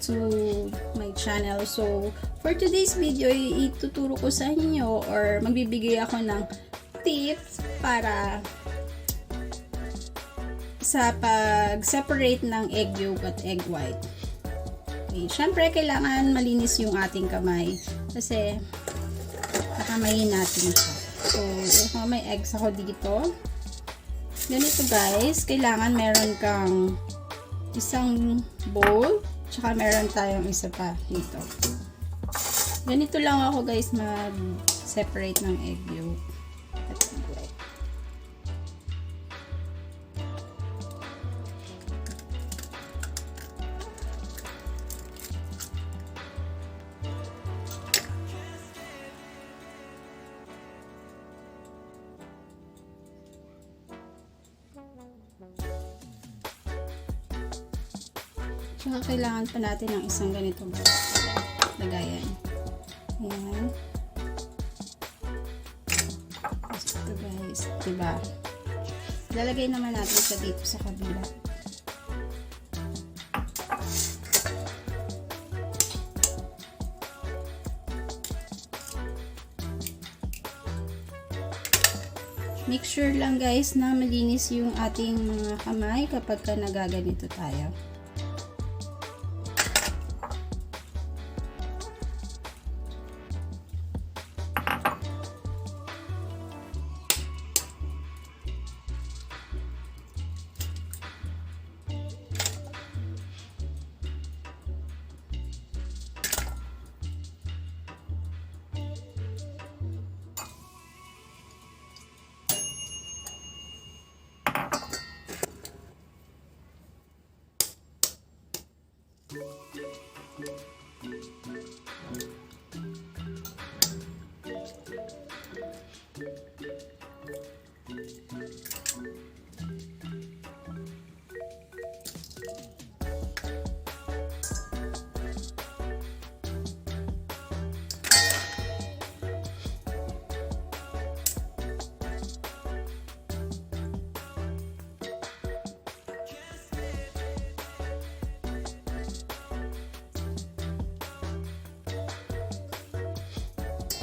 to my channel. So, for today's video, ituturo ko sa inyo or magbibigay ako ng tips para sa pag-separate ng egg yolk at egg white. Okay, syempre kailangan malinis yung ating kamay kasi kakamayin natin siya. So, may eggs ako dito. Ganito guys, kailangan meron kang isang bowl, tsaka meron tayong isa pa dito. Ganito lang ako guys mag-separate ng egg yolk at egg white. Tsaka kailangan pa natin ng isang ganitong lagayan. Ayan. Ito guys, diba? Lalagay naman natin siya dito sa kabila. Make sure lang guys na malinis yung ating mga kamay kapag ka nagaganito tayo.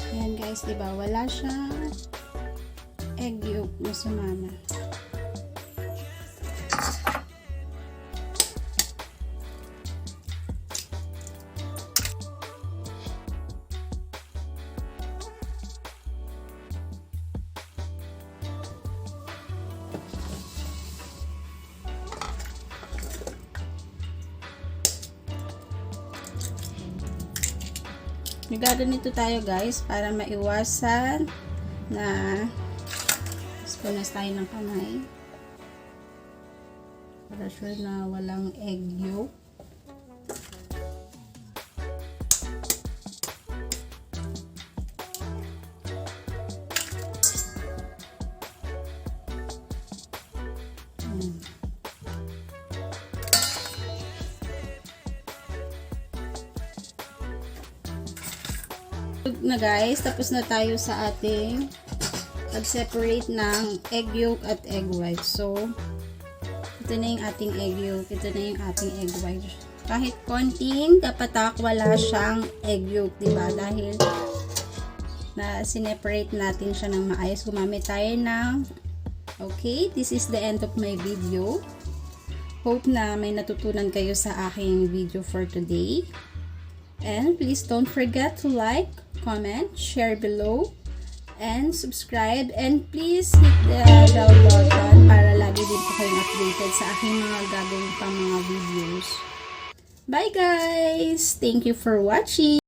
Ayan guys, diba? Wala siyang egg yolk na sumama. Nito tayo guys para maiwasan na punas tayo ng kamay para sure na walang egg yolk. Na guys, tapos na tayo sa ating pag-separate ng egg yolk at egg white. So, ito na yung ating egg yolk, ito na yung ating egg white. Kahit konting kapatak, wala siyang egg yolk, diba? Dahil na sineparate natin siya ng maayos. Gumamit tayo ng okay, this is the end of my video. Hope na may natutunan kayo sa aking video for today. And please don't forget to like, comment, share below, and subscribe. And please hit the bell button para lagi din po kayong updated sa aking mga gagawin pang mga videos. Bye guys! Thank you for watching!